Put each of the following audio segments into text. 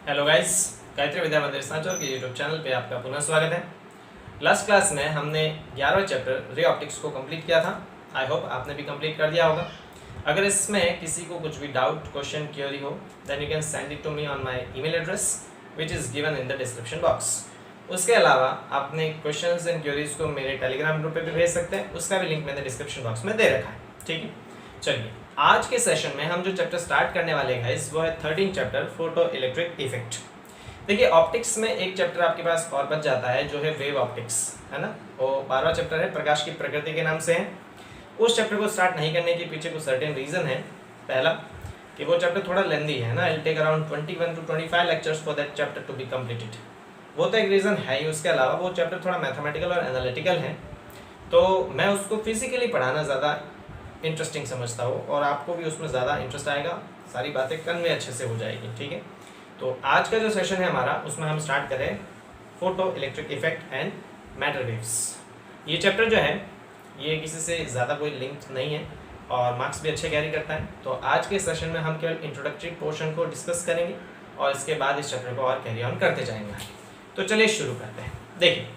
Hello guys, Gayatri विद्या मंदिर सांचौर के YouTube channel पे आपका पुनः स्वागत है। लास्ट क्लास में हमने 11वां चैप्टर रे ऑप्टिक्स को कंप्लीट किया था। आई होप आपने भी कंप्लीट कर दिया होगा। अगर इसमें किसी को कुछ भी डाउट, क्वेश्चन, क्वेरी हो then you can send it to me on my email address which is given in the description box. उसके अलावा आपने क्वेश्चंस एंड क्वेरीज को मेरे टेलीग्राम ग्रुप पे भी भेज सकते हैं, उसका भी लिंक मैंने डिस्क्रिप्शन बॉक्स में दे रखा है। ठीक है, चलिए आज के सेशन में हम जो चैप्टर स्टार्ट करने वाले हैं गाइस वो है 13 चैप्टर फोटो इलेक्ट्रिक इफेक्ट। देखिए ऑप्टिक्स में एक चैप्टर आपके पास और बच जाता है जो है वेव ऑप्टिक्स, है ना। वो 12वां चैप्टर है, प्रकाश की प्रकृति के नाम से है। उस चैप्टर को स्टार्ट नहीं करने के पीछे कुछ सर्टेन रीजन है। पहला कि वो चैप्टर थोड़ा लेंदी है ना, it take around 21 to 25 lectures for that chapter to be completed. वो तो एक रीज़न है ही। उसके अलावा वो चैप्टर थोड़ा मैथमेटिकल और एनालिटिकल है, तो मैं उसको फिजिकली पढ़ाना ज़्यादा इंटरेस्टिंग समझता हूँ और आपको भी उसमें ज़्यादा इंटरेस्ट आएगा, सारी बातें कन्वे अच्छे से हो जाएगी। ठीक है, तो आज का जो सेशन है हमारा उसमें हम स्टार्ट करें photo electric effect and matter waves. ये चैप्टर जो है ये किसी से ज़्यादा कोई लिंक नहीं है और मार्क्स भी अच्छे कैरी करता है। तो आज के सेशन में हम केवल इंट्रोडक्टरी पोर्शन को डिस्कस करेंगे और इसके बाद इस चैप्टर को और कैरी ऑन करते जाएंगे। तो चलिए शुरू करते हैं। देखिए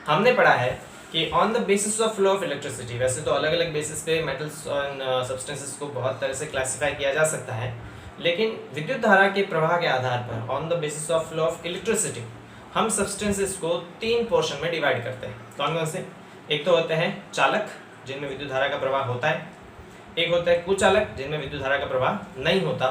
हमने पढ़ा है कि on the basis of flow of electricity, वैसे तो अलग अलग बेसिस पे मेटल्स और सब्सटेंसेस को बहुत तरह से क्लासिफाई किया जा सकता है, लेकिन विद्युत धारा के प्रवाह के आधार पर on the basis of flow of electricity हम सब्सटेंसेस को 3 पोर्शन में डिवाइड करते हैं। कौन कौन से? एक तो होते हैं चालक जिनमें विद्युत धारा का प्रवाह होता है, एक होता है कुचालक जिनमें विद्युत धारा का प्रवाह नहीं होता,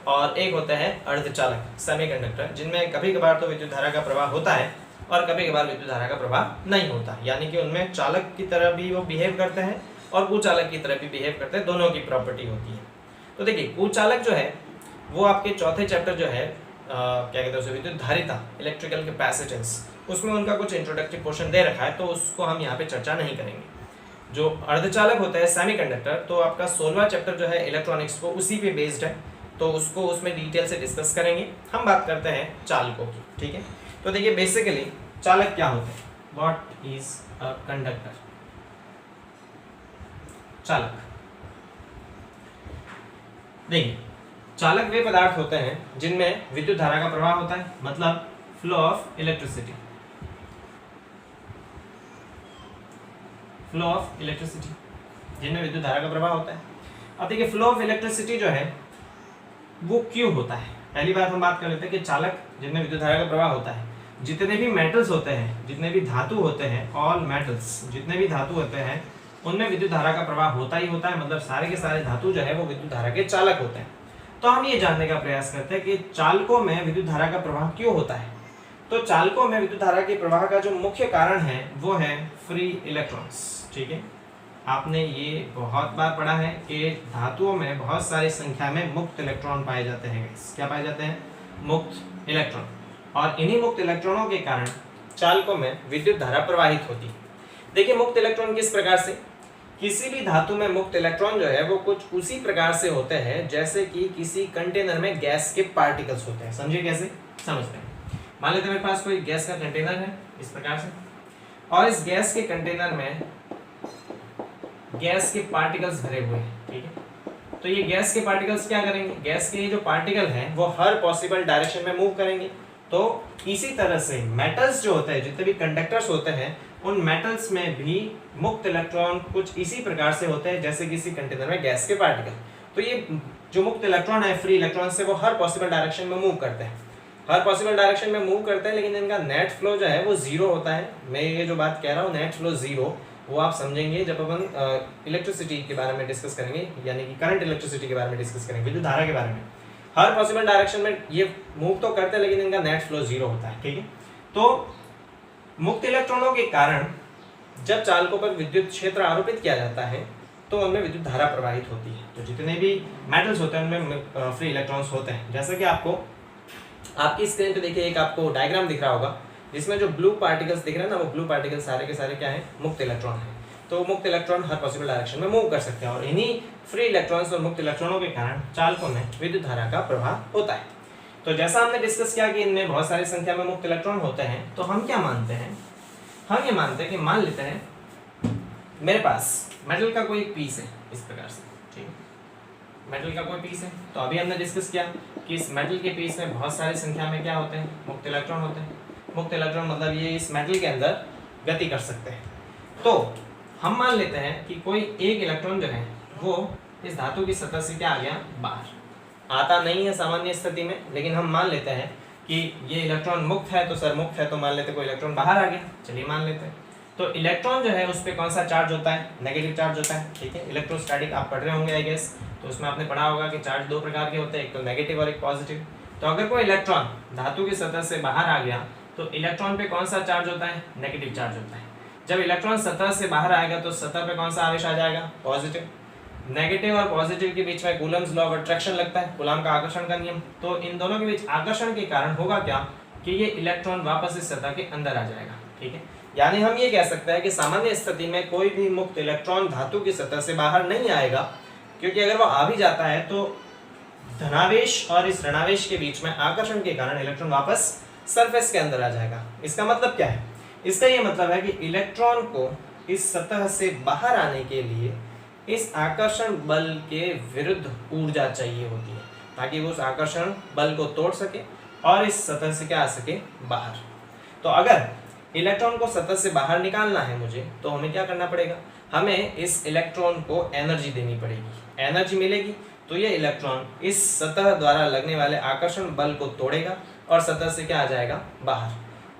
और एक होता है अर्धचालक सेमीकंडक्टर जिनमें कभी कभार तो विद्युत धारा का प्रवाह होता है और कभी कभार विद्युत धारा का प्रवाह नहीं होता, यानी कि उनमें चालक की तरह भी वो बिहेव करते हैं और कुचालक की तरह भी बिहेव करते हैं, दोनों की प्रॉपर्टी होती है। तो देखिए कुचालक जो है वो आपके चौथे चैप्टर जो है क्या कहते हैं उसे, विद्युत धारिता, इलेक्ट्रिकल कैपेसिटेंस, उसमें उनका कुछ इंट्रोडक्टरी पोर्शन दे रखा है, तो उसको हम यहाँ पे चर्चा नहीं करेंगे। जो अर्धचालक होता है सेमीकंडक्टर, तो आपका 16वां चैप्टर जो है इलेक्ट्रॉनिक्स को उसी पे बेस्ड है, तो उसको उसमें डिटेल से डिस्कस करेंगे। हम बात करते हैं चालकों की। ठीक है, तो देखिए बेसिकली चालक क्या होते हैं, व्हाट इज अ कंडक्टर। चालक, देखिए चालक वे पदार्थ होते हैं जिनमें विद्युत धारा का प्रवाह होता है, मतलब flow of electricity, flow of electricity जिनमें विद्युत धारा का प्रवाह होता है। अब देखिए फ्लो ऑफ इलेक्ट्रिसिटी जो है वो क्यों होता है। पहली बात हम बात कर लेते हैं कि चालक जिनमें विद्युत धारा का प्रवाह होता है, जितने भी मेटल्स होते हैं, जितने भी धातु होते हैं, ऑल मेटल्स, जितने भी धातु होते हैं उनमें विद्युत धारा का प्रवाह होता ही होता है, मतलब सारे के सारे धातु जो है वो विद्युत धारा के चालक होते हैं। तो हम ये जानने का प्रयास करते हैं कि चालकों में विद्युत धारा का प्रवाह क्यों होता है। तो चालकों में विद्युत धारा के प्रवाह का जो मुख्य कारण है वो है फ्री इलेक्ट्रॉन्स। ठीक है, आपने ये बहुत बार पढ़ा है कि धातुओं में बहुत सारी संख्या में मुक्त इलेक्ट्रॉन पाए जाते हैं। क्या पाए जाते हैं? मुक्त इलेक्ट्रॉन, और इन्हीं मुक्त इलेक्ट्रॉनों के कारण चालकों में विद्युत धारा प्रवाहित होती है। देखिए मुक्त इलेक्ट्रॉन किस प्रकार से, किसी भी धातु में मुक्त इलेक्ट्रॉन जो है वो कुछ उसी प्रकार से होते हैं जैसे कि किसी कंटेनर में गैस के पार्टिकल्स होते हैं। समझिए कैसे, समझते हैं। मान लेते हैं मेरे पास कोई गैस का कंटेनर है इस प्रकार से, और इस गैस के कंटेनर में गैस के पार्टिकल्स भरे हुए हैं। ठीक है, तो ये गैस के पार्टिकल्स क्या करेंगे, गैस के जो पार्टिकल हैं वो हर पॉसिबल डायरेक्शन में मूव करेंगे। तो इसी तरह से मेटल्स जो होते हैं, जितने भी कंडक्टर्स होते हैं, उन मेटल्स में भी मुक्त इलेक्ट्रॉन कुछ इसी प्रकार से होते हैं जैसे किसी कंटेनर में गैस के पार्टिकल। तो ये जो मुक्त इलेक्ट्रॉन है फ्री इलेक्ट्रॉन से, वो हर पॉसिबल डायरेक्शन में मूव करते हैं, हर पॉसिबल डायरेक्शन में मूव करते हैं, लेकिन इनका नेट फ्लो जो है वो जीरो होता है। मैं ये जो बात कह रहा हूँ नेट फ्लो जीरो, वो आप समझेंगे जब अपन इलेक्ट्रिसिटी के बारे में डिस्कस करेंगे, यानी कि करंट इलेक्ट्रिसिटी के बारे में डिस्कस करेंगे, विद्युत धारा के बारे में। हर पॉसिबल डायरेक्शन में ये मूव तो करते हैं लेकिन इनका नेट फ्लो जीरो होता है। ठीक है, तो मुक्त इलेक्ट्रॉनों के कारण जब चालकों पर विद्युत क्षेत्र आरोपित किया जाता है तो उनमें विद्युत धारा प्रवाहित होती है। तो जितने भी मेटल्स होते हैं उनमें फ्री इलेक्ट्रॉन्स होते हैं। जैसे कि आपको आपकी स्क्रीन पे देखिए एक आपको डायग्राम दिख रहा होगा जिसमें जो ब्लू पार्टिकल्स दिख रहे हैं ना, वो ब्लू पार्टिकल्स सारे के सारे क्या है, मुक्त इलेक्ट्रॉन है। तो मुक्त इलेक्ट्रॉन हर पॉसिबल डायरेक्शन में मूव कर सकते हैं और इन्हीं फ्री इलेक्ट्रॉन्स और मुक्त इलेक्ट्रॉनों के कारण चालकों में विद्युत धारा का प्रवाह होता है। तो जैसा हमने डिस्कस किया कि इनमें बहुत सारी संख्या में मुक्त इलेक्ट्रॉन होते हैं, तो हम क्या मानते हैं, हम ये मानते हैं कि मान लेते हैं मेरे पास मेटल का कोई एक पीस है इस प्रकार से। ठीक है, मेटल का कोई पीस है, तो अभी हमने डिस्कस किया कि इस मेटल के पीस में बहुत सारी संख्या में क्या होते हैं, मुक्त इलेक्ट्रॉन होते हैं। मुक्त इलेक्ट्रॉन मतलब ये इस मेटल के अंदर गति कर सकते हैं। तो हम मान लेते हैं कि कोई एक इलेक्ट्रॉन जो है वो इस धातु की सतह से क्या आ गया, बाहर। आता नहीं है सामान्य स्थिति में, लेकिन हम मान लेते हैं कि ये इलेक्ट्रॉन मुक्त है, तो सर मुक्त है तो मान लेते हैं कोई इलेक्ट्रॉन बाहर आ गया, चलिए मान लेते हैं। तो इलेक्ट्रॉन जो है उस पर कौन सा चार्ज होता है, नेगेटिव चार्ज होता है, ठीक है। इलेक्ट्रोस्टैटिक आप पढ़ रहे होंगे आई गेस, तो उसमें आपने पढ़ा होगा कि चार्ज दो प्रकार के होते हैं, एक तो नेगेटिव और एक पॉजिटिव। तो अगर कोई इलेक्ट्रॉन धातु की सतह से बाहर आ गया तो इलेक्ट्रॉन पे कौन सा चार्ज होता है, नेगेटिव चार्ज होता है। जब इलेक्ट्रॉन सतह से बाहर आएगा तो सतह पे कौन सा आवेश आ जाएगा, पॉजिटिव। नेगेटिव और पॉजिटिव के बीच में कूलम्स लॉ ऑफ अट्रैक्शन लगता है, कूलम का आकर्षण का नियम। तो इन दोनों के बीच आकर्षण के कारण होगा क्या कि ये इलेक्ट्रॉन वापस इस सतह के अंदर आ जाएगा, ठीक है। यानी हम ये कह सकते हैं कि सामान्य स्थिति में कोई भी मुक्त इलेक्ट्रॉन धातु की सतह से बाहर नहीं आएगा, क्योंकि अगर वो आ भी जाता है तो धनावेश और इस ऋणावेश के बीच में आकर्षण के कारण इलेक्ट्रॉन वापस सरफेस के अंदर आ जाएगा। इसका मतलब क्या है, इसका ये मतलब है कि इलेक्ट्रॉन को इस सतह से बाहर आने के लिए इस आकर्षण बल के विरुद्ध ऊर्जा चाहिए होती है, ताकि वो उस आकर्षण बल को तोड़ सके और इस सतह से क्या आ सके, बाहर। तो अगर इलेक्ट्रॉन को सतह से बाहर निकालना है मुझे, तो हमें क्या करना पड़ेगा, हमें इस इलेक्ट्रॉन को एनर्जी देनी पड़ेगी। एनर्जी मिलेगी तो ये इलेक्ट्रॉन इस सतह द्वारा लगने वाले आकर्षण बल को तोड़ेगा और सतह से क्या आ जाएगा, बाहर।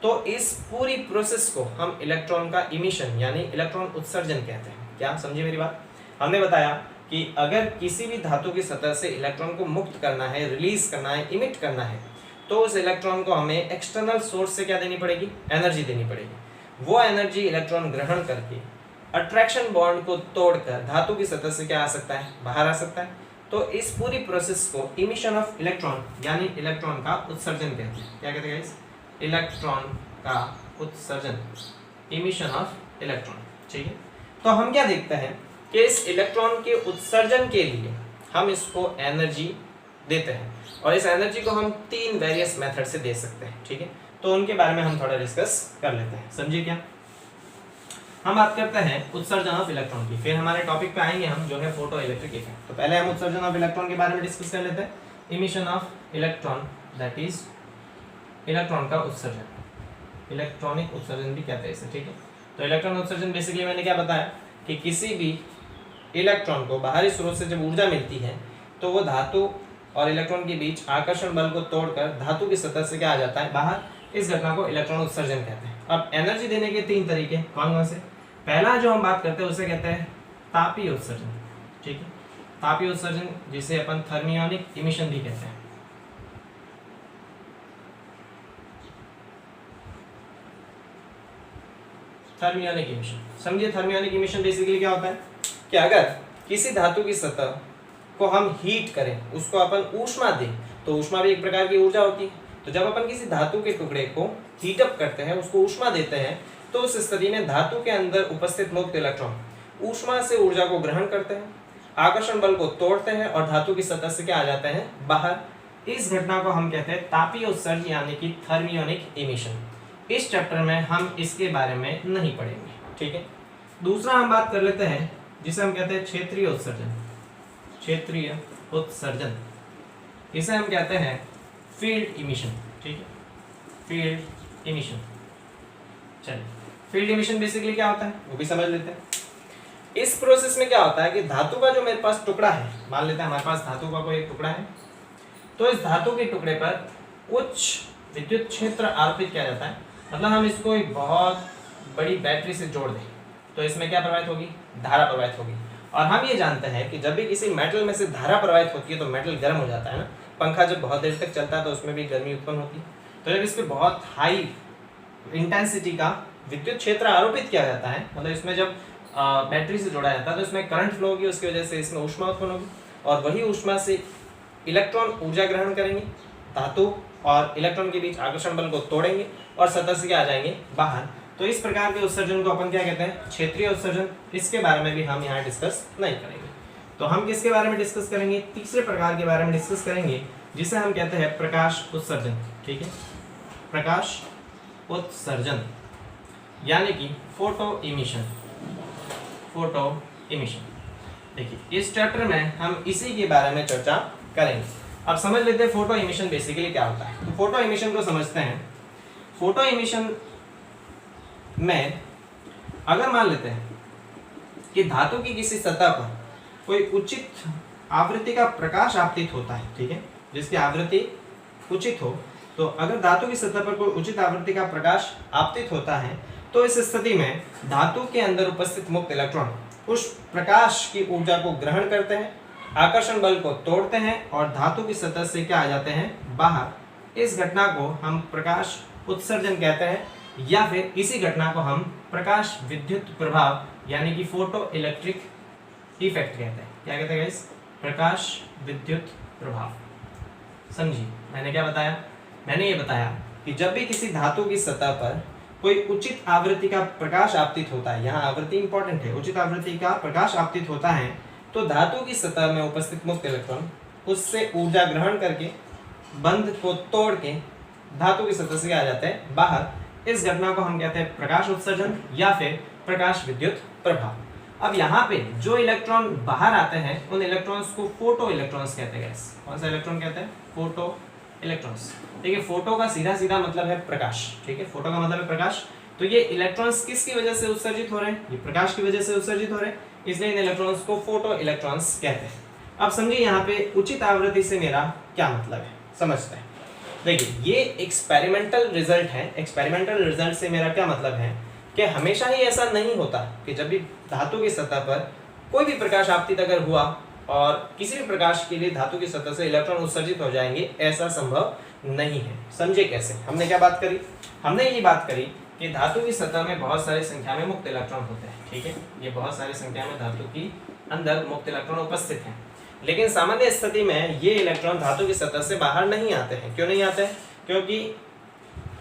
तो इस पूरी प्रोसेस को हम इलेक्ट्रॉन का इमिशन यानी इलेक्ट्रॉन उत्सर्जन कहते हैं। क्या समझे मेरी बात। हमने बताया कि अगर किसी भी धातु की सतह से इलेक्ट्रॉन को मुक्त करना है, रिलीज करना है, इमिट करना है, तो उस इलेक्ट्रॉन को हमें एक्सटर्नल सोर्स से क्या देनी पड़ेगी, एनर्जी देनी पड़ेगी। वो एनर्जी इलेक्ट्रॉन ग्रहण करके अट्रैक्शन बॉन्ड को तोड़कर धातु की सतह से क्या आ सकता है, बाहर आ सकता है। तो इस पूरी प्रोसेस को इमिशन ऑफ इलेक्ट्रॉन यानी इलेक्ट्रॉन का उत्सर्जन कहते हैं। क्या कहते हैं गाइस, इलेक्ट्रॉन का उत्सर्जन, इमिशन ऑफ इलेक्ट्रॉन, ठीक है। तो हम क्या देखते हैं कि इस इलेक्ट्रॉन के उत्सर्जन के लिए हम इसको एनर्जी देते हैं, और इस एनर्जी को हम 3 वेरियस मेथड से दे सकते हैं, ठीक है। तो उनके बारे में हम थोड़ा डिस्कस कर लेते हैं, समझिए क्या। हम बात करते हैं उत्सर्जन ऑफ इलेक्ट्रॉन की, फिर हमारे टॉपिक पे आएंगे हम जो है फोटो इलेक्ट्रिक इफेक्ट। तो पहले हम उत्सर्जन ऑफ इलेक्ट्रॉन के बारे में डिस्कस कर लेते हैं। Emission of electron, that is electron का उत्सर्जन, इलेक्ट्रॉनिक उत्सर्जन भी कहते हैं इसे, ठीक है। तो इलेक्ट्रॉन उत्सर्जन बेसिकली मैंने क्या बताया कि किसी भी इलेक्ट्रॉन को बाहरी स्रोत से जब ऊर्जा मिलती है तो वो धातु और इलेक्ट्रॉन के बीच आकर्षण बल को तोड़कर धातु की सतह से क्या आ जाता है, बाहर। इस घटना को इलेक्ट्रॉन उत्सर्जन कहते हैं। अब एनर्जी देने के 3 तरीके कौन कौन से। पहला जो हम बात करते हैं उसे कहते हैं तापीय उत्सर्जन, ठीक है। तापीय उत्सर्जन जिसे अपन थर्मियोनिक इमिशन भी कहते हैं। थर्मियोनिक इमिशन समझिए। थर्मियोनिक इमिशन बेसिकली क्या होता है कि अगर किसी धातु की सतह को हम हीट करें, उसको अपन ऊष्मा दें, तो ऊष्मा भी एक प्रकार की ऊर्जा होती है। तो जब अपन किसी धातु के टुकड़े को हीटअप करते हैं, उसको ऊष्मा देते हैं, तो उस स्थिति में धातु के अंदर उपस्थित मुक्त इलेक्ट्रॉन ऊष्मा से ऊर्जा को ग्रहण करते हैं, आकर्षण बल को तोड़ते हैं और धातु की सतह से क्या आ जाते हैं, बाहर। इस घटना को हम कहते हैं तापीय उत्सर्जन यानी कि थर्मियोनिक इमिशन। इस चैप्टर में हम इसके बारे में नहीं पढ़ेंगे, ठीक है। दूसरा हम बात कर लेते हैं जिसे हम कहते हैं क्षेत्रीय उत्सर्जन। क्षेत्रीय उत्सर्जन, इसे हम कहते हैं फील्ड इमिशन, ठीक है। फील्ड इमिशन, चलिए फील्ड इमिशन बेसिकली क्या होता है वो भी समझ लेते हैं। इस प्रोसेस में क्या होता है कि धातु का जो मेरे पास टुकड़ा है, मान लेते हैं हमारे पास धातु का कोई एक टुकड़ा है, तो इस धातु के टुकड़े पर उच्च विद्युत क्षेत्र आरोपित किया जाता है। मतलब हम इसको एक बहुत बड़ी बैटरी से जोड़ दें तो इसमें क्या प्रवाहित होगी, धारा प्रवाहित होगी। और हम ये जानते हैं कि जब भी किसी मेटल में से धारा प्रवाहित होती है तो मेटल गर्म हो जाता है ना। पंखा जब बहुत देर तक चलता है तो उसमें भी गर्मी उत्पन्न होती है। तो जब इस पर बहुत हाई इंटेंसिटी का विद्युत क्षेत्र आरोपित किया जाता है, मतलब इसमें जब बैटरी से जोड़ा जाता है तो इसमें करंट फ्लो होगी, उसकी वजह से इसमें ऊष्मा उत्पन्न होगी और वही ऊष्मा से इलेक्ट्रॉन ऊर्जा ग्रहण करेंगे, धातु और इलेक्ट्रॉन के बीच आकर्षण बल को तोड़ेंगे और सतह से क्या आ जाएंगे, बाहर। तो इस प्रकार के उत्सर्जन को अपन क्या कहते हैं, क्षेत्रीय उत्सर्जन। इसके बारे में भी हम यहाँ डिस्कस नहीं करेंगे। तो हम किसके बारे में डिस्कस करेंगे, तीसरे प्रकार के बारे में डिस्कस करेंगे जिसे हम कहते हैं प्रकाश उत्सर्जन, ठीक है। प्रकाश उत्सर्जन यानी कि फोटो इमिशन। फोटो इमिशन देखिए इस चैप्टर में हम इसी के बारे में चर्चा करेंगे। अब समझ लेते हैं फोटो इमिशन बेसिकली क्या होता है। तो फोटो इमिशन को समझते हैं। फोटो इमिशन में अगर मान लेते हैं कि धातु की किसी सतह पर कोई उचित आवृत्ति का प्रकाश आपतित होता है, ठीक है, जिसकी आवृत्ति उचित हो, तो अगर धातु की सतह पर कोई उचित आवृत्ति का प्रकाश आपतित होता है तो इस स्थिति में धातु के अंदर उपस्थित मुक्त इलेक्ट्रॉन उस प्रकाश की ऊर्जा को ग्रहण करते हैं, आकर्षण बल को तोड़ते हैं और धातु की सतह से क्या आ जाते हैं, बाहर। इस घटना को हम प्रकाश उत्सर्जन कहते हैं या फिर इसी घटना को हम प्रकाश विद्युत प्रभाव यानी कि फोटो इलेक्ट्रिक इफेक्ट कहते हैं। क्या कहते हैं गाइस? प्रकाश विद्युत प्रभाव। समझिए मैंने क्या बताया? मैंने ये बताया कि जब भी किसी धातु की सतह पर कोई उचित आवृत्ति का प्रकाश आपतित होता है, यहाँ आवृत्ति इंपॉर्टेंट है, उचित आवृत्ति का प्रकाश आपतित होता है तो धातु की सतह में उपस्थित मुक्त इलेक्ट्रॉन उससे ऊर्जा ग्रहण करके बंध को तोड़ के धातु की सतह से आ जाते हैं बाहर। इस घटना को हम कहते हैं प्रकाश उत्सर्जन या फिर प्रकाश विद्युत प्रभाव। अब यहाँ पे जो इलेक्ट्रॉन बाहर आते हैं उन इलेक्ट्रॉन्स को फोटो इलेक्ट्रॉन्स कहते हैं। कौन सा इलेक्ट्रॉन कहते हैं? Photo electrons. देखिए फोटो का सीधा सीधा मतलब है प्रकाश, ठीक है, फोटो का मतलब है प्रकाश। तो ये इलेक्ट्रॉन्स किसकी वजह से उत्सर्जित हो रहे हैं? ये प्रकाश की वजह से उत्सर्जित हो रहे हैं, इसलिए इन इलेक्ट्रॉन्स को फोटो इलेक्ट्रॉन्स कहते हैं। अब समझिए यहाँ पे उचित आवृत्ति से मेरा क्या मतलब है, समझते हैं। देखिए ये एक्सपेरिमेंटल रिजल्ट है। एक्सपेरिमेंटल रिजल्ट से मेरा क्या मतलब है कि हमेशा ही ऐसा नहीं होता कि जब भी धातु की सतह पर कोई भी प्रकाश आपतित अगर हुआ और किसी भी प्रकाश के लिए धातु की सतह से इलेक्ट्रॉन उत्सर्जित हो जाएंगे, ऐसा संभव नहीं है। समझे कैसे? हमने क्या बात करी? हमने ये बात करी कि धातु की सतह में बहुत सारी संख्या में मुक्त इलेक्ट्रॉन होते हैं, ठीक है, ये बहुत सारी संख्या में धातु की अंदर मुक्त इलेक्ट्रॉन उपस्थित हैं। लेकिन सामान्य स्थिति में ये इलेक्ट्रॉन धातु की सतह से बाहर नहीं आते हैं। क्यों नहीं आते हैं? क्योंकि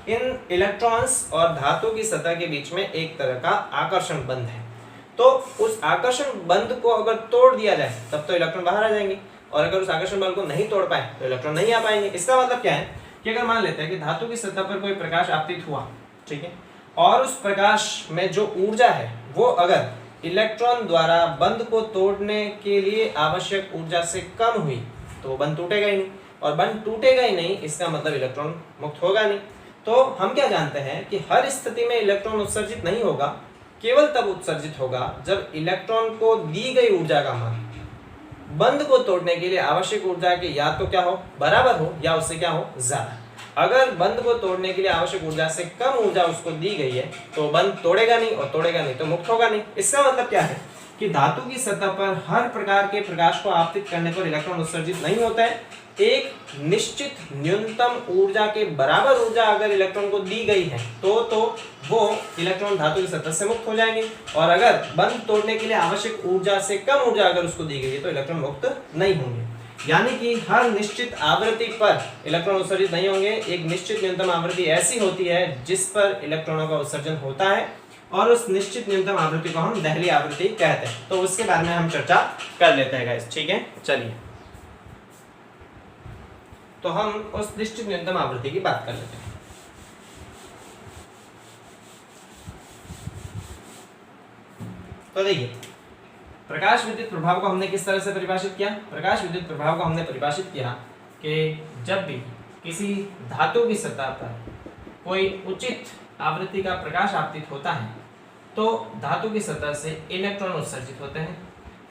इन इलेक्ट्रॉन्स और धातु की सतह के बीच में एक तरह का आकर्षण बंध है। तो उस आकर्षण बंध को अगर तोड़ दिया जाए तब तो इलेक्ट्रॉन बाहर आ जाएंगे, और अगर उस आकर्षण बल को नहीं तोड़ पाए तो इलेक्ट्रॉन नहीं आ पाएंगे। इसका मतलब क्या है कि अगर मान लेते हैं कि धातु की सतह पर कोई प्रकाश आपतित हुआ, ठीक है, और उस प्रकाश में जो ऊर्जा है वो अगर इलेक्ट्रॉन द्वारा बंध को तोड़ने के लिए आवश्यक ऊर्जा से कम हुई तो बंध टूटेगा ही नहीं, और बंध टूटेगा ही नहीं इसका मतलब इलेक्ट्रॉन मुक्त होगा नहीं। तो हम क्या जानते हैं कि हर स्थिति में इलेक्ट्रॉन उत्सर्जित नहीं होगा, केवल तब उत्सर्जित होगा जब इलेक्ट्रॉन को दी गई ऊर्जा का मान बंध को तोड़ने के लिए आवश्यक ऊर्जा के या तो क्या हो, बराबर हो, या उससे क्या हो, ज्यादा। अगर बंध को तोड़ने के लिए आवश्यक ऊर्जा से कम ऊर्जा उसको दी गई है तो बंध तोड़ेगा नहीं, और तोड़ेगा नहीं तो मुक्त होगा नहीं। इसका मतलब क्या है कि धातु की सतह पर हर प्रकार के प्रकाश को आपतित करने पर इलेक्ट्रॉन उत्सर्जित नहीं होता है। एक निश्चित न्यूनतम ऊर्जा के बराबर ऊर्जा अगर इलेक्ट्रॉन को दी गई है तो वो इलेक्ट्रॉन धातु की सतह से मुक्त हो जाएंगे, और अगर बंध तोड़ने के लिए आवश्यक ऊर्जा से कम ऊर्जा अगर उसको दी गई है तो इलेक्ट्रॉन मुक्त नहीं होंगे। यानी कि हर निश्चित आवृत्ति पर इलेक्ट्रॉन उत्सर्जित नहीं होंगे। एक निश्चित न्यूनतम आवृत्ति ऐसी होती है जिस पर इलेक्ट्रॉनों का उत्सर्जन होता है, और उस निश्चित न्यूनतम आवृत्ति को हम दहली आवृत्ति कहते हैं। तो उसके बारे में हम चर्चा कर लेते हैं गाइस, ठीक है। चलिए तो हम उस निश्चित न्यूनतम आवृत्ति की बात कर लेते हैं। तो देखिए प्रकाश विद्युत प्रभाव को हमने किस तरह से परिभाषित किया? प्रकाश विद्युत प्रभाव को हमने परिभाषित किया कि जब भी किसी धातु की सतह पर कोई उचित आवृत्ति का प्रकाश आपतित होता है तो धातु की सतह से इलेक्ट्रॉन उत्सर्जित होते हैं।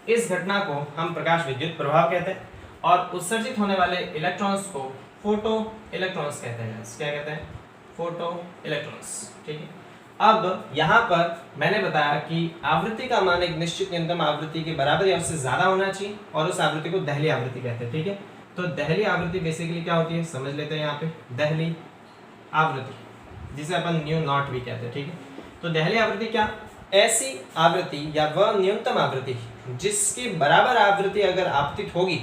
इस घटना को हम प्रकाश विद्युत प्रभाव कहते हैं, और उत्सर्जित होने वाले इलेक्ट्रॉन्स को फोटो इलेक्ट्रॉन्स कहते हैं। क्या कहते हैं? फोटो इलेक्ट्रॉन्स, ठीक है। अब यहाँ पर मैंने बताया कि आवृत्ति का मान एक निश्चित न्यूनतम आवृत्ति के बराबर या उससे ज्यादा होना चाहिए, और उस आवृत्ति को दहली आवृत्ति कहते हैं, ठीक है। तो दहली आवृत्ति बेसिकली क्या होती है समझ लेते हैं। यहाँ पे दहली आवृत्ति जिसे अपन न्यू नॉट भी कहते हैं, ठीक है। तो दहली आवृत्ति क्या? ऐसी आवृत्ति या वह न्यूनतम आवृत्ति जिसकी बराबर आवृत्ति अगर आपतित होगी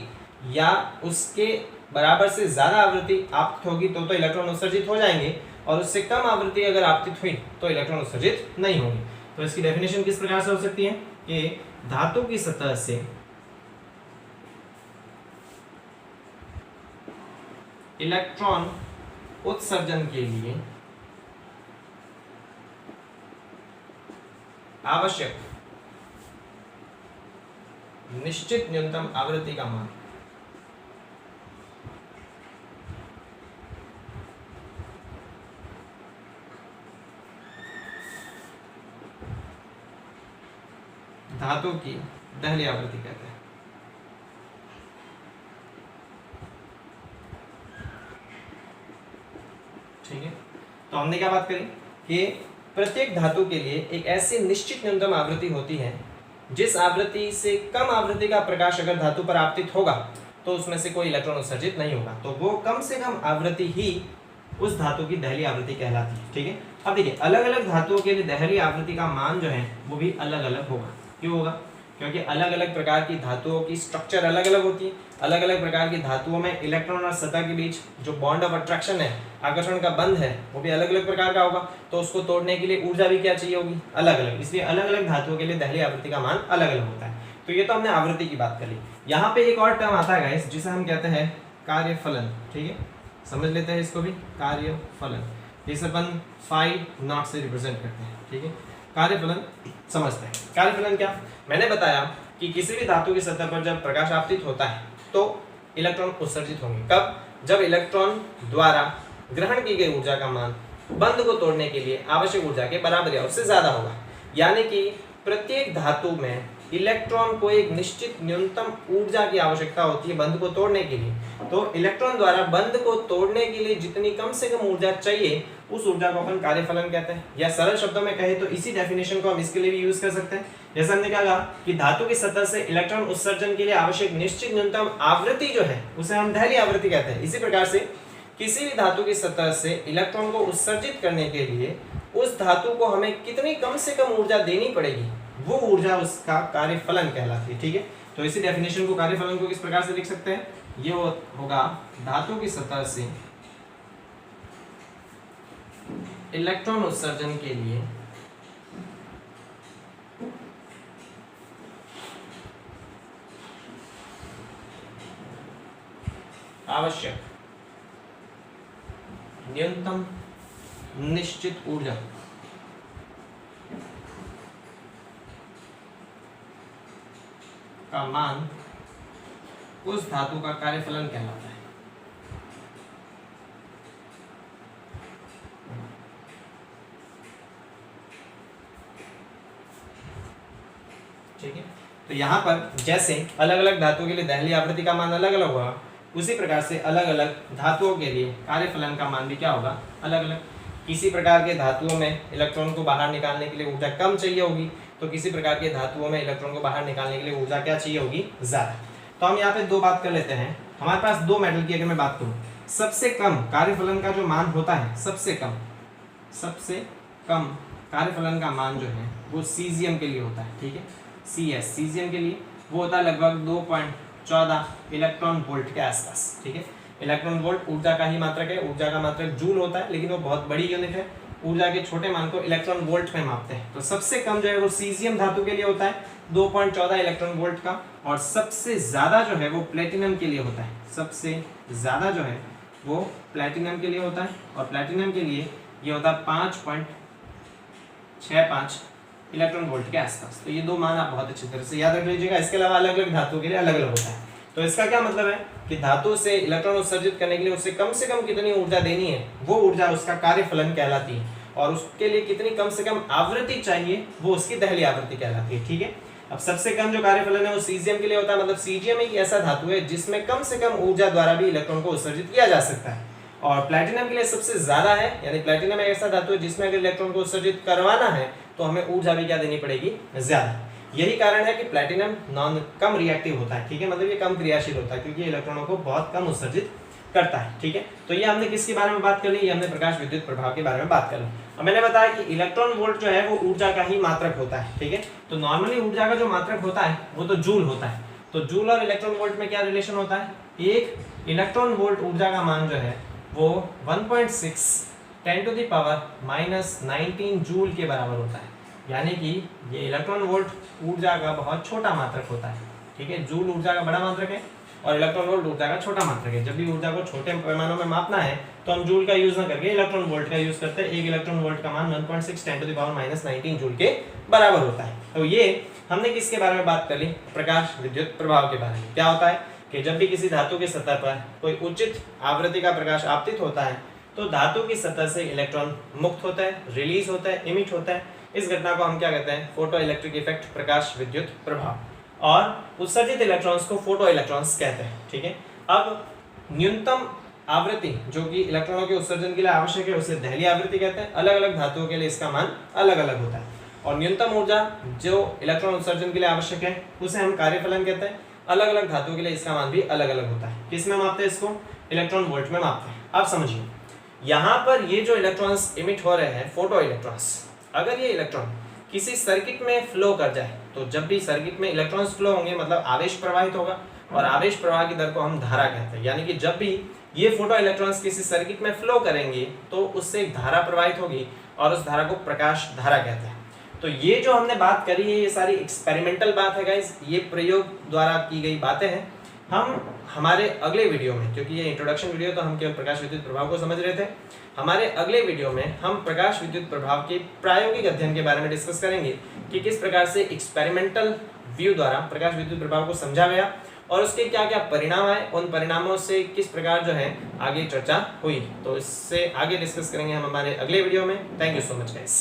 या उसके बराबर से ज्यादा आवृत्ति आपतित होगी तो इलेक्ट्रॉन उत्सर्जित हो जाएंगे, और उससे कम आवृत्ति अगर आपतित हुई तो इलेक्ट्रॉन उत्सर्जित नहीं होंगे। तो इसकी डेफिनेशन किस प्रकार से हो सकती है कि धातु की सतह से इलेक्ट्रॉन उत्सर्जन के लिए आवश्यक निश्चित न्यूनतम आवृत्ति का मान। धातु की दहली आवृत्ति कहते हैं। ठीक है, तो हमने क्या बात करी कि प्रत्येक धातु के लिए एक ऐसी निश्चित न्यूनतम आवृत्ति होती है जिस आवृत्ति से कम आवृत्ति का प्रकाश अगर धातु पर आपतित होगा तो उसमें से कोई इलेक्ट्रॉन उत्सर्जित नहीं होगा, तो वो कम से कम आवृत्ति ही उस धातु की दहली आवृत्ति कहलाती है। ठीक है, अब देखिए अलग अलग धातुओं के लिए दहली आवृत्ति का मान जो है वो भी अलग अलग होगा। क्यों होगा? क्योंकि अलग अलग प्रकार की धातुओं की स्ट्रक्चर अलग अलग होती है। अलग अलग प्रकार की धातुओं में इलेक्ट्रॉन और सतह के बीच जो बॉन्ड ऑफ अट्रैक्शन है, आकर्षण का बंध है, वो भी अलग अलग प्रकार का होगा। तो उसको तोड़ने के लिए ऊर्जा भी क्या चाहिए होगी? अलग अलग। इसलिए अलग अलग धातुओं के लिए दहली आवृत्ति का मान अलग अलग होता है। तो ये तो हमने आवृत्ति की बात कर ली। यहाँ पे एक और टर्म आता है गाइस जिसे हम कहते हैं कार्यफलन। ठीक है, समझ लेते हैं इसको भी, कार्यफलन, जिसे अपन फाई नॉट से रिप्रेजेंट करते हैं। ठीक है, कार्यफलन समझते हैं। कार्यफलन क्या? मैंने बताया कि किसी भी धातु की सतह पर जब प्रकाश आपतित होता है तो इलेक्ट्रॉन उत्सर्जित होंगे। कब? जब इलेक्ट्रॉन द्वारा ग्रहण की गई ऊर्जा का मान बंध को तोड़ने के लिए आवश्यक ऊर्जा के बराबर या उससे ज्यादा होगा। यानी कि प्रत्येक धातु में इलेक्ट्रॉन को एक निश्चित न्यूनतम ऊर्जा की आवश्यकता होती है बंध को तोड़ने के लिए। तो इलेक्ट्रॉन द्वारा बंध को तोड़ने के लिए जितनी कम से कम ऊर्जा चाहिए उस ऊर्जा को अपन कार्यफलन कहते हैं। या सरल शब्दों में कहे तो इसी डेफिनेशन को हम इसके लिए भी यूज कर सकते हैं। जैसे हमने कहा कि धातु की सतह से इलेक्ट्रॉन उत्सर्जन के लिए आवश्यक निश्चित न्यूनतम आवृत्ति जो है उसे हम दहली आवृत्ति कहते हैं। इसी प्रकार से किसी भी धातु की सतह से इलेक्ट्रॉन को उत्सर्जित करने के लिए उस धातु को हमें कितनी कम से कम ऊर्जा देनी पड़ेगी, वो ऊर्जा उसका कार्यफलन कहलाती है। ठीक है, तो इसी डेफिनेशन को, कार्यफलन को किस प्रकार से लिख सकते हैं? ये होगा धातु की सतह से इलेक्ट्रॉन उत्सर्जन के लिए आवश्यक न्यूनतम निश्चित ऊर्जा का मान उस धातु का कार्यफलन कहलाता है। ठीक है, तो यहाँ पर जैसे अलग अलग धातुओं के लिए दहली आवृत्ति का मान अलग अलग होगा, उसी प्रकार से अलग अलग धातुओं के लिए कार्यफलन का मान भी क्या होगा? अलग अलग। किसी प्रकार के धातुओं में इलेक्ट्रॉन को बाहर निकालने के लिए ऊर्जा कम चाहिए होगी, तो किसी प्रकार के धातुओं में इलेक्ट्रॉन को बाहर निकालने के लिए ऊर्जा क्या चाहिए होगी? ज्यादा। तो हम यहाँ पे दो बात कर लेते हैं। हमारे पास दो मेटल की अगर मैं बात करूँ, सबसे कम कार्यफलन का जो मान होता है, सबसे कम कार्यफलन का मान जो है वो सीजियम के लिए होता है। ठीक है, सीजियम के लिए वो होता है लगभग 2.14 इलेक्ट्रॉन वोल्ट के आसपास। ठीक है, इलेक्ट्रॉन वोल्ट ऊर्जा का ही मात्रक है। ऊर्जा का मात्रक जूल होता है, लेकिन वो बहुत बड़ी यूनिट है। ऊर्जा के छोटे मान को इलेक्ट्रॉन वोल्ट में मापते हैं। तो सबसे कम जो है वो सीजियम धातु के लिए होता है 2.14 इलेक्ट्रॉन वोल्ट का, और सबसे ज्यादा जो है वो प्लेटिनम के लिए होता है। सबसे ज्यादा जो है वो प्लेटिनम के लिए होता है, और प्लेटिनम के लिए ये होता है 5.65 इलेक्ट्रॉन वोल्ट के आसपास। तो ये दो मान आप बहुत अच्छी तरह से याद रख लीजिएगा। इसके अलावा अलग अलग धातुओं के लिए अलग अलग होता है। तो इसका क्या मतलब है कि धातु से इलेक्ट्रॉन उत्सर्जित करने के लिए उससे कम से कम कितनी ऊर्जा देनी है, वो ऊर्जा उसका कार्यफलन कहलाती है, और उसके लिए कितनी कम से कम आवृत्ति चाहिए वो उसकी दहली आवृत्ति कहलाती है। ठीक है, अब सबसे कम जो कार्यफलन है वो सीजियम के लिए होता है। मतलब सीजियम एक ऐसा धातु है जिसमें कम से कम ऊर्जा द्वारा भी इलेक्ट्रॉन को उत्सर्जित किया जा सकता है। और प्लैटिनम के लिए सबसे ज्यादा है, यानी प्लैटिनम एक ऐसा धातु है जिसमें अगर इलेक्ट्रॉन को उत्सर्जित करवाना है तो हमें ऊर्जा भी क्या देनी पड़ेगी? ज्यादा। यही कारण है कि प्लैटिनम कम रिएक्टिव होता है। ठीक है, मतलब ये कम क्रियाशील होता है क्योंकि इलेक्ट्रॉनों को बहुत कम उत्सर्जित करता है। ठीक है, तो ये हमने किसके बारे में बात कर ली? ये हमने प्रकाश विद्युत प्रभाव के बारे में बात कर ली। अब मैंने बताया कि इलेक्ट्रॉन वोल्ट जो है वो ऊर्जा का ही मात्रक होता है। ठीक है, तो नॉर्मली ऊर्जा का जो मात्रक होता है वो तो जूल होता है। तो जूल और इलेक्ट्रॉन वोल्ट में क्या रिलेशन होता है? एक इलेक्ट्रॉन वोल्ट ऊर्जा का मान जो है वो 1.6 10⁻⁻19 जूल के बराबर होता है। यानी कि ये इलेक्ट्रॉन वोल्ट ऊर्जा का बहुत छोटा मात्रक होता है। ठीक है, जूल ऊर्जा का बड़ा मात्रक है और इलेक्ट्रॉन वोल्ट ऊर्जा का छोटा मात्रक है। जब भी ऊर्जा को छोटे पैमानों में मापना है तो हम जूल का यूज ना करके इलेक्ट्रॉन वोल्ट का यूज करते हैं। एक इलेक्ट्रॉन वोल्ट का मान 1.6 10⁻⁻19 जूल के बराबर होता है। तो ये हमने किसके बारे में बात कर ली? प्रकाश विद्युत प्रभाव के बारे में। क्या होता है कि जब भी किसी धातु की सतह पर कोई उचित आवृत्ति का प्रकाश आपतित होता है तो धातु की सतह से इलेक्ट्रॉन मुक्त होता है, रिलीज होता है, इमिट होता है। इस घटना को हम क्या कहते हैं? फोटो इलेक्ट्रिक इफेक्ट, प्रकाश विद्युत प्रभाव। और उत्सर्जित इलेक्ट्रॉन्स को फोटो इलेक्ट्रॉन्स कहते हैं। ठीक है, अब न्यूनतम आवृत्ति जो कि इलेक्ट्रॉनों के उत्सर्जन के लिए आवश्यक है उसे दहलीय आवृत्ति कहते हैं। अलग अलग धातुओं के लिए इसका मान अलग अलग होता है। और न्यूनतम ऊर्जा जो इलेक्ट्रॉन उत्सर्जन के लिए आवश्यक है उसे हम कार्यफलन कहते हैं। अलग अलग धातुओं के लिए इसका मान भी अलग अलग होता है। किस में मापते हैं इसको? इलेक्ट्रॉन वोल्ट में मापते हैं। अब समझिए, यहाँ पर ये जो इलेक्ट्रॉन्स इमिट हो रहे हैं, फोटो इलेक्ट्रॉन्स, अगर ये इलेक्ट्रॉन किसी सर्किट में फ्लो कर जाए तो जब भी सर्किट में इलेक्ट्रॉन्स फ्लो होंगे मतलब आवेश प्रवाहित होगा, और आवेश प्रवाह की दर को हम धारा कहते हैं। यानी कि जब भी ये फोटो इलेक्ट्रॉन्स किसी सर्किट में फ्लो करेंगे तो उससे एक धारा प्रवाहित होगी और उस धारा को प्रकाश धारा कहते हैं। तो ये जो हमने बात करी है ये सारी एक्सपेरिमेंटल बात है गाइस, ये प्रयोग द्वारा की गई बातें हैं। हम हमारे अगले वीडियो में, क्योंकि ये इंट्रोडक्शन वीडियो तो हम केवल प्रकाश विद्युत प्रभाव को समझ रहे थे, हमारे अगले वीडियो में हम प्रकाश विद्युत प्रभाव के प्रायोगिक अध्ययन के बारे में डिस्कस करेंगे कि किस प्रकार से एक्सपेरिमेंटल व्यू द्वारा प्रकाश विद्युत प्रभाव को समझा गया और उसके क्या क्या परिणाम आए, उन परिणामों से किस प्रकार जो है आगे चर्चा हुई। तो इससे आगे डिस्कस करेंगे हम हमारे अगले वीडियो में। Thank you so much guys.